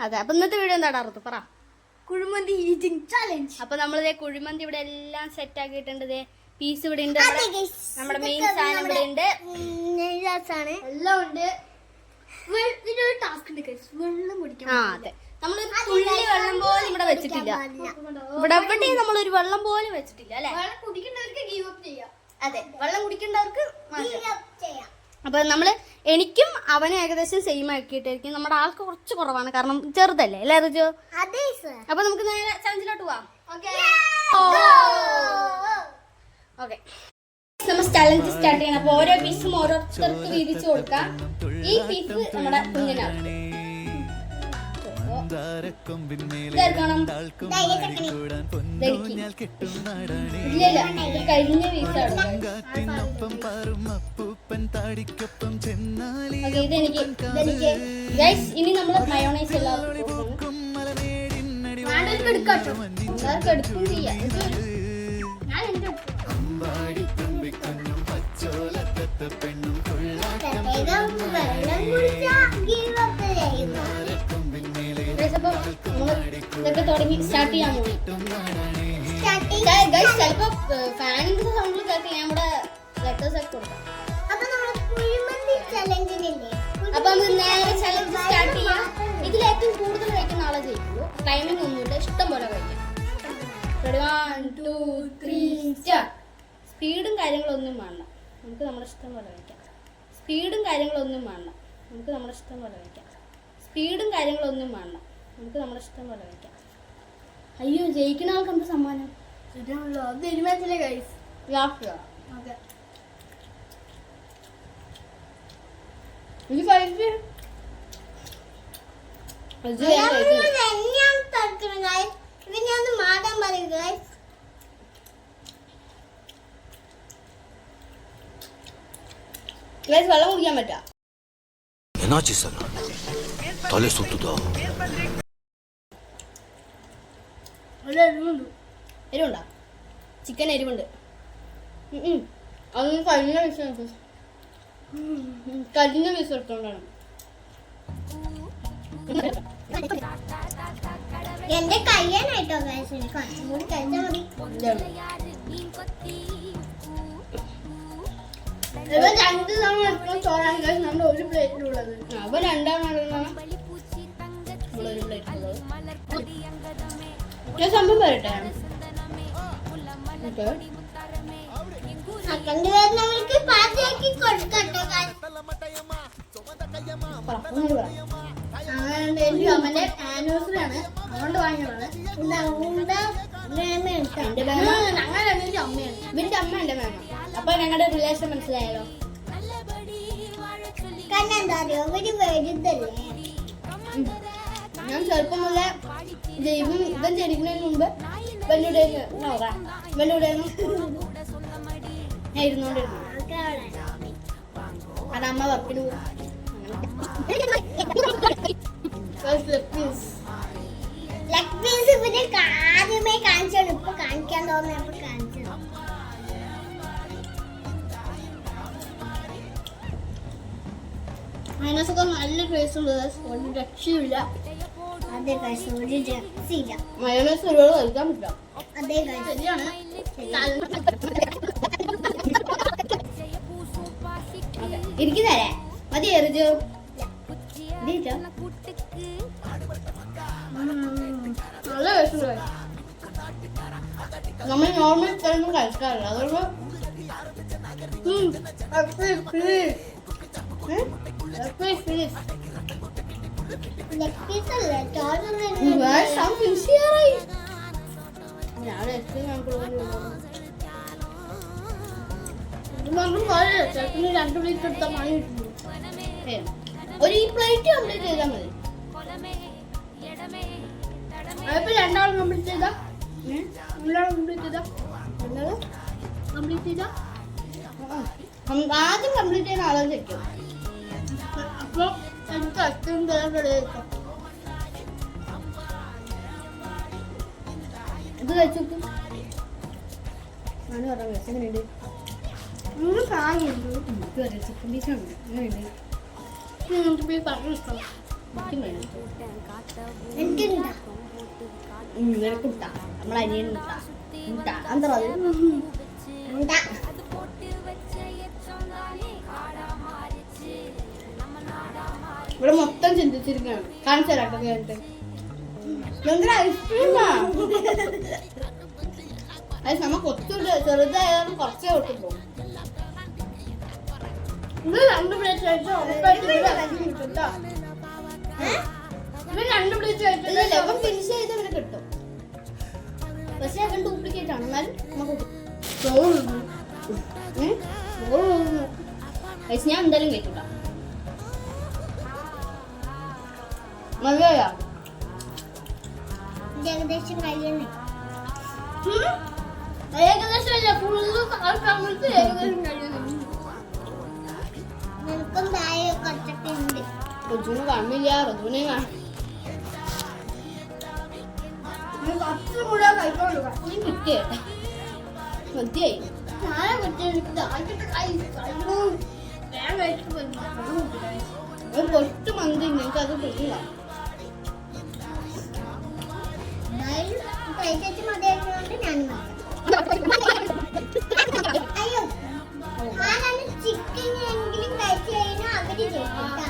അതെ, അപ്പൊ ഇന്നത്തെ വീഡിയോ എന്താ അറുത്ത് പറ. Kuzhimanthi eating challenge. അപ്പൊ നമ്മളിതേ കുഴിമന്തി ഇവിടെ എല്ലാം സെറ്റ് ആക്കിയിട്ടുണ്ട്. പീസ് ഇവിടെ ഉണ്ട്, നമ്മുടെ മെയിൻ സാധനം ഇവിടെ ഉണ്ട്, എല്ലാം ഉണ്ട്. ഇതൊരു ടാസ്ക് ഉണ്ട്, വെള്ളം കുടിക്കാൻ. അതെ, നമ്മളൊരു തുള്ളി വെള്ളം പോലും ഇവിടെ വെച്ചിട്ടില്ല. ഇവിടെ എവിടെയും നമ്മളൊരു വെള്ളം പോലും വെച്ചിട്ടില്ല അല്ലെ. വെള്ളം കുടിക്കേണ്ടവർക്ക് ഗീവ് അപ്പ് ചെയ്യാം. അതെ, വെള്ളം കുടിക്കേണ്ടവർക്ക് ചെയ്യാം. അപ്പൊ നമ്മള് എനിക്കും അവനും ഏകദേശം സെയിം ആക്കിയിട്ടായിരിക്കും. നമ്മുടെ ആൾക്ക് കുറച്ച് കുറവാണ്, കാരണം ചെറുതല്ലേ അല്ലേ റിജു? അപ്പൊ നമുക്ക് നേരെ ചലഞ്ചിലോട്ട് പോവാം. ഓക്കെ, നമ്മൾ ചലഞ്ച് സ്റ്റാർട്ട് ചെയ്യണം. അപ്പൊ ഓരോ പീസും ഓരോരുത്തർക്ക് വീതിച്ചു കൊടുക്കാം. ഈ പീസ് നമ്മുടെ കുഞ്ഞിനാണ്. കഴിഞ്ഞ പീസാണ്. ഇനി നമ്മൾ മയോണൈസ് എല്ലാവർക്കും എടുക്കും ചെയ്യാം. ഇതൊക്കെ തുടങ്ങി സ്റ്റാർട്ട് ചെയ്യാൻ പോയി. ചിലപ്പോ ഫാനിന്റെ സൗണ്ടിൽ കേട്ട് ഞാൻ ഇവിടെ ലെറ്റേഴ്സ് ഒക്കെ കൊടുക്കാം. അപ്പൊ നമുക്ക് നേരെ ചലഞ്ച് സ്റ്റാർട്ട് ചെയ്യാം. ഇതിൽ ഏറ്റവും കൂടുതൽ കഴിക്കുന്ന ആളെ ജയിക്കുള്ളൂ. ടൈമിംഗ് ഒന്നുമില്ല, ഇഷ്ടം പോലെ കഴിക്കാം. 1 2 3 സ്റ്റാർട്ട്. സ്പീഡും കാര്യങ്ങളൊന്നും വേണ്ട, നമുക്ക് നമ്മുടെ ഇഷ്ടം പോലെ കഴിക്കാം. സ്പീഡും കാര്യങ്ങളൊന്നും വേണ്ട, നമുക്ക് നമ്മുടെ ഇഷ്ടം പോലെ കഴിക്കാം. സ്പീഡും കാര്യങ്ങളൊന്നും വേണ്ട, നമുക്ക് നമ്മുടെ ഇഷ്ടം പോലെ കഴിക്കാം. അയ്യോ, ജയിക്കുന്ന ആൾക്ക് എന്ത് സമ്മാനം? അത് ഇരുപത്തിലെ ഗൈസ്. ഇത് കഴിച്ച് വെള്ളം കുടിക്കാൻ പറ്റാ. എരിവുണ്ടോ? ചിക്കൻ എരിവുണ്ട്. അതൊന്നും കഴിഞ്ഞ പീസ് എടുത്തോണ്ടാണ്. എന്റെ കയ്യാനായിട്ടോ കുറച്ചും കൂടി കഴിച്ചാൽ മതി. രണ്ട് തവണ എപ്പോഴും ചോറാണ് നമ്മുടെ ഒരു പ്ലേറ്റിലുള്ളത്. അപ്പൊ രണ്ടാമതാണ് ഒരു പ്ലേറ്റിലുള്ളത്. സംഭവം വരട്ടെ. നമ്മൾക്ക് പാചകി കൊടുക്കട്ടോ. എന്റെ അമ്മന്റെ ആനിവേഴ്സറി ആണ്, അതുകൊണ്ട് വാങ്ങിയതാണ്. അങ്ങനെ അമ്മയാണ്, ഇവന്റെ അമ്മ എന്റെ മേമ. അപ്പൊ ഞങ്ങളുടെ റിലേഷൻ മനസ്സിലായല്ലോ. കാരണം എന്താ അറിയോ, ഒരു വലുതല്ലേ. ഞാൻ ചെറുപ്പം മുതലേ ഇവൻ ജനിക്കുന്നതിന് മുമ്പ് ഇവന്റെ ഞാൻ ഇരുന്നോണ്ടിരുന്നു. അത് അമ്മ വർക്കിന് പോകും. ലെഗ് പീസ് പിന്നെ ആദ്യമേ കാണിച്ചാണ്, ഇപ്പൊ കാണിക്കാൻ തോന്നുന്നപ്പോ കാണിച്ചത്. മൈനസൊക്കെ നല്ല ടേസ്റ്റ് ഉണ്ട്, ഒരു രക്ഷയില്ല. അതെ ഗൈസ്, ഒരു രക്ഷയില്ല. മയോണൈസ് ഒരുപാട് കഴിക്കാൻ പറ്റില്ല. അതെ ഗൈസ്, ശരിയാണ്. ഇരിക്കുന്നേരെ മതി എറിഞ്ഞു. നല്ല ടേസ്റ്റ്. നമ്മൾ നോർമൽ ചിക്കനൊന്നും കഴിക്കാറില്ല, അതുകൊണ്ട് രണ്ട് പ്ലേറ്റ് എടുത്താൽ മണി കിട്ടുന്നു. ഒരു ഈ പ്ലേറ്റ് കംപ്ലീറ്റ് ചെയ്താൽ മതി. അതിപ്പോ രണ്ടാളും കംപ്ലീറ്റ് ചെയ്താ ആദ്യം കംപ്ലീറ്റ് ചെയ്യുന്ന ആളെ വെക്കും. അപ്പൊ എനിക്ക് അച്ഛനും കഴിക്കാം. ഇത് കഴിച്ചു ഞാൻ പറയാം എങ്ങനെയുണ്ട്. ചിക്കൻ പീസാണ് എങ്ങനെയുണ്ട്. പറഞ്ഞു ഇഷ്ടം എനിക്കുണ്ടാ കുട്ട നമ്മളെ അനിയൻ മുട്ട മുട്ട എന്താ ഉണ്ടാ ഇവിടെ മൊത്തം ചിന്തിച്ചിരിക്കുകയാണ് കാണിച്ചു തരാട്ടോ കേട്ട് ഭയങ്കര ഐസ്ക്രീമാ അത് നമുക്ക് ഒത്തുണ്ട് ചെറുതായാലും കുറച്ചേ ഒട്ടുള്ളൂ ഇത് 2 പ്ലേറ്റ് കഴിച്ചാൽ ഉറപ്പായിട്ടും കിട്ടും. ഇത് 2 പ്ലേറ്റ് കഴിച്ചില്ല ലെവൻ ഫിനിഷ് ചെയ്ത് ഇവന് കിട്ടും. പക്ഷെ അവൻ ഡ്യൂപ്ലിക്കേറ്റ് ആണ് എന്നാലും നമുക്ക് ഞാൻ എന്തായാലും കഴിക്കൂട്ടാ മതിയാ ഏകദേശം കഴിയണേ ഏകദേശം അല്ല ഫുള്ള് സമയത്ത് ഏകദേശം കഴിയുന്നു നിനക്കും താഴെ കുറച്ചൊക്കെ ഉണ്ട് കൊച്ചുനെ കാണില്ല റജുവിനെ കിട്ടിയേ മതിയായി പൊട്ട് മന്തി നിങ്ങൾക്ക് അത് കിട്ടില്ല കഴിച്ചു മതിയായതുകൊണ്ട് ഞാൻ അയ്യോ ആരാണ് ചിക്കൻ എങ്കിലും കഴിച്ചു കഴിഞ്ഞാൽ അവര് ജയിക്കട്ടാ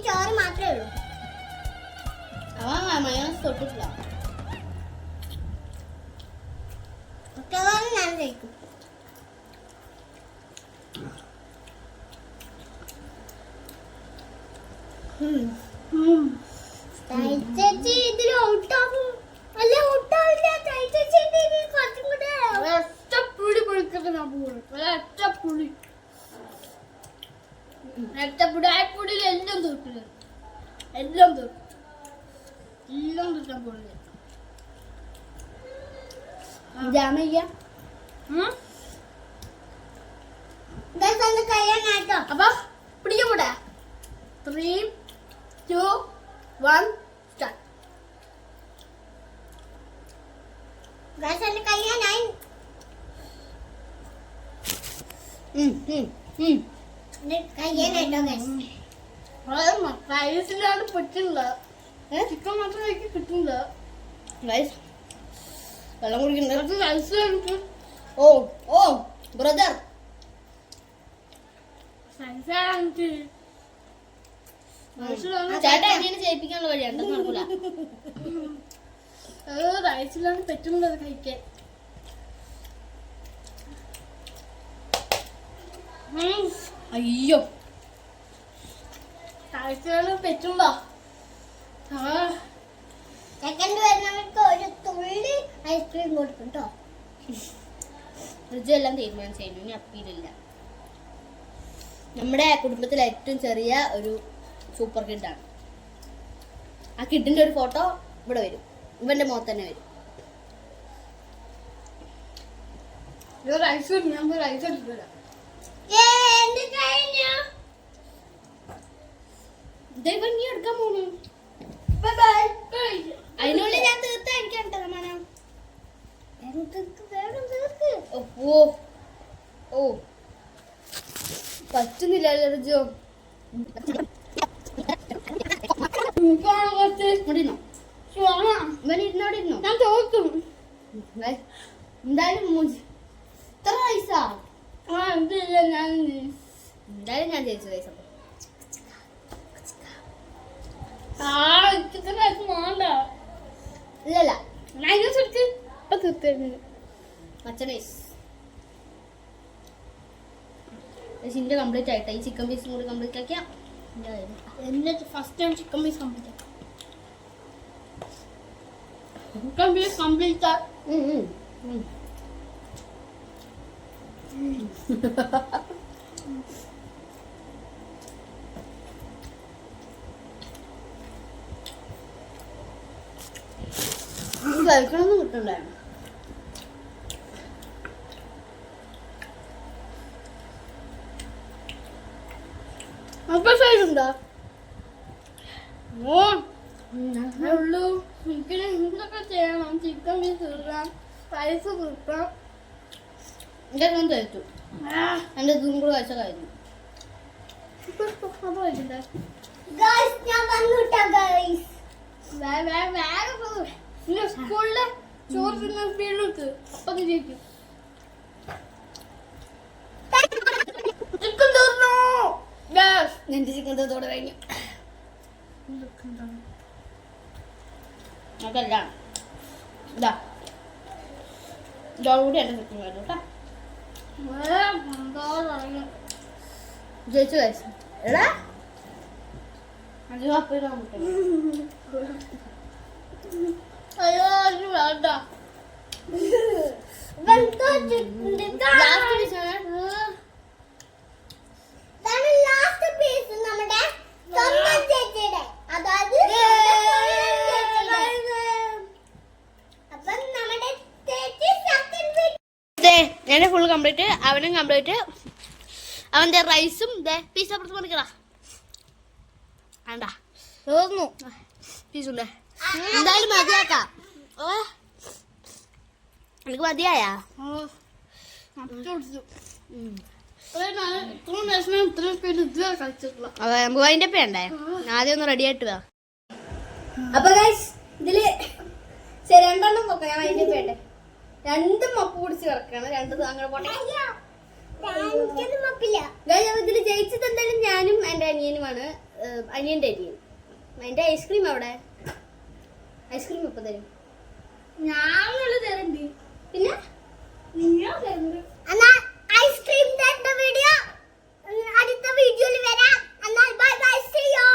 ചോറ് മാത്രമേ ഉള്ളൂ അവൻ മയോണൈസ് തൊട്ടിട്ടില്ല മിക്കവാറും ഞാൻ കഴിക്കും ചേച്ചി ഇതിൽ ഔട്ടാവും അല്ല ഔട്ടാവില്ല ചേച്ചി ഇതിൽ കുറച്ചും കൂടെ പുളി പൊളിക്കൊക്കെ ഞാൻ പോകും പുളി രക്തപ്പൊടി ആ പൊടിയിൽ എല്ലാം തീർക്കില്ല എല്ലാം തീർക്കും എല്ലാം തീർക്കാൻ പൊടി ജാമയ്യ കഴിയാനായിട്ടോ അപ്പൊ പിടിക്കാൻ പോട്ടെ 3, 2, 1 സ്റ്റാർട്ട് കഴിയാനായി കഴിയാനായിട്ടോ റൈസിലാണ് പറ്റില്ല ചിക്കൻ മാത്രം എനിക്ക് കിട്ടില്ല റൈസ് വെള്ളം കുടിക്കണ്ട റൈസ് ഓ ഓ ബ്രദർ ചേട്ടാ എന്നെ ചെയ്യിപ്പിക്കാനുള്ള വഴി എന്തെന്ന് നടക്കൂല റൈസിലാണ് പറ്റുന്നത് കഴിക്കാൻ അയ്യോ റൈസിലാണ് പറ്റുമ്പോ സെക്കൻഡ് വരുന്നവർക്ക് ഒരു തുള്ളി ഐസ്ക്രീം കൊടുക്കും കേട്ടോ ഫ്രിഡ്ജ് എല്ലാം തീരുമാനിച്ചു ഇനി അപ്പീലില്ല നമ്മുടെ കുടുംബത്തിലെ ഏറ്റവും ചെറിയ ഒരു സൂപ്പർ കിഡാണ് ആ കിഡിന്റെ ഒരു ഫോട്ടോ ഇവിടെ വരും ഇവന്റെ മുഖത്ത് തന്നെ വരും റൈസ് റൈസ് എടുക്കില്ല ദൈവം നീ എടുക്കാൻ പോണു അതിനുള്ളിൽ ഞാൻ തീർത്താ എനിക്കാണ് സമാനം ഓ ഓ പറ്റുന്നില്ല ജോ ഇരുന്നോടിരുന്നോ ഞാൻ തോക്കും എന്തായാലും ഇത്ര പൈസ എന്തായാലും ഞാൻ ജയിച്ചു പൈസ ഇല്ലല്ല അച്ഛനെ കംപ്ലീറ്റ് ആയിട്ടാ ഈ ചിക്കൻ പീസും കൂടി കംപ്ലീറ്റ് ആക്കിയാ എന്നിട്ട് first time chicken piece complete ആക്കാം ചിക്കൻ പീസ് കംപ്ലീറ്റ് കഴിക്കണമെന്ന് കിട്ടണ്ടായിരുന്നു അപ്പൊ സൈഡുണ്ടോ ഓ ഉള്ളൂ. എനിക്കിനി എന്തൊക്കെ ചെയ്യണം? ചിക്കൻ പീസ് തീർക്കാം, റൈസ് തീർക്കാം. എൻ്റെ ഒന്നും തേച്ചു. എൻ്റെ ഇതും കൂടെ കഴിച്ച കഴിഞ്ഞു. ഗൈസ് ഞാൻ വന്നുട്ടാ ഗൈസ്. സ്കൂളിലെ ചോറ് തിന്ന വീഴുക്ക് അപ്പം ജയിക്കും. ചിക്കൻ തീർന്നു. എന്റെ ചിക്കൻ തീർത്തോടെ കഴിഞ്ഞു. അതല്ല ഇതാ ഇതോടുകൂടി എൻ്റെ ചിക്കൻ കഴിഞ്ഞു കേട്ടോ. ജയിച്ചു കഴിച്ചു. എടാ അയ്യോ അപ്പം അയ്യോ അത് വേണ്ട. ലാസ്റ്റ് പീസ് നമ്മുടെ സ്വന്തം ചേച്ചിയുടെ, അതായത് അപ്പം നമ്മുടെ ചേച്ചി എന്നെ ഫുൾ കംപ്ലീറ്റ്, അവനും കംപ്ലീറ്റ്. അവന്റെ റൈസും പീസ് അപ്പുറത്ത് മറിക്കടാ. വേണ്ട തീർന്നു പീസുണ്ടേ. എന്തായാലും മതിയാക്കാം. എനിക്ക് മതിയായാ? അതെ നമുക്ക് അതിന്റെ വേണ്ടേ? ആദ്യം ഒന്ന് റെഡി ആയിട്ട് വാ. അപ്പൊ ഇതില് രണ്ടെണ്ണം നോക്കാം. ഞാൻ അതിന്റെ വേണ്ടേ രണ്ടും മപ്പ് പിടിച്ച് കിടക്കാണ്. രണ്ട് അങ്ങനെ പോട്ടെ. ഇതില് ജയിച്ചത് എന്തായാലും ഞാനും എന്റെ അനിയനുമാണ്. അനിയന്റെ അനിയൻ. എന്റെ ഐസ്ക്രീം അവിടെ. ഐസ്ക്രീം എപ്പോ തരും? ഞാനുള്ള തരണ്ട്. പിന്നെ ഐസ്ക്രീം വീഡിയോ അടുത്ത വീഡിയോയിൽ വരാം. Bye bye, see you.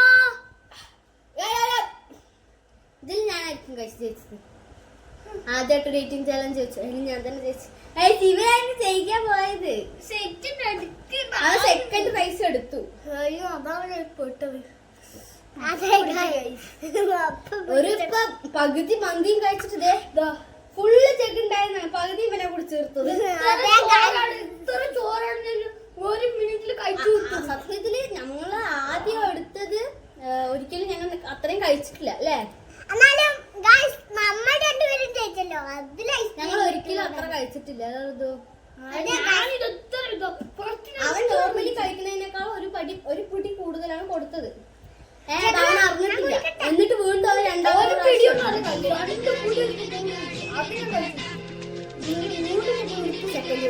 ഇതിൽ ഞാനായിരിക്കും കഴിച്ച് ജയിച്ചത്. ആദ്യമായിട്ട് ഡേറ്റിംഗ് ചാലഞ്ച് വെച്ചു. അതിന് ഞാൻ തന്നെ ജയിച്ചു. ഇവരായിരുന്നു ജയിക്കാൻ പോയത്. സെക്കൻഡ് പ്രൈസ് എടുത്തു. അയ്യോ അതാണ് പൊട്ടത്. ഒരു പകുതി മന്തിയും കഴിച്ചിട്ട് ഫുള്ള് ചെക്ക് ഉണ്ടായിരുന്നു. പകുതി ഇവനെ കൂടി ചേർത്തത്. ഒരു മിനിറ്റിൽ കഴിച്ചു. സത്യത്തില് ഞങ്ങള് ആദ്യം എടുത്തത് ഒരിക്കലും ഞങ്ങൾ അത്രയും കഴിച്ചിട്ടില്ല അല്ലേ? ഞങ്ങൾ ഒരിക്കലും അത്ര കഴിച്ചിട്ടില്ല. അവൻ നോർമലി കഴിക്കുന്നതിനേക്കാൾ ഒരു പിടി കൂടുതലാണ് കൊടുത്തത്. അവൻ അറിഞ്ഞിട്ടില്ല. എന്നിട്ട് വീണ്ടും അവൻ രണ്ടാമത് സെക്കൻഡ്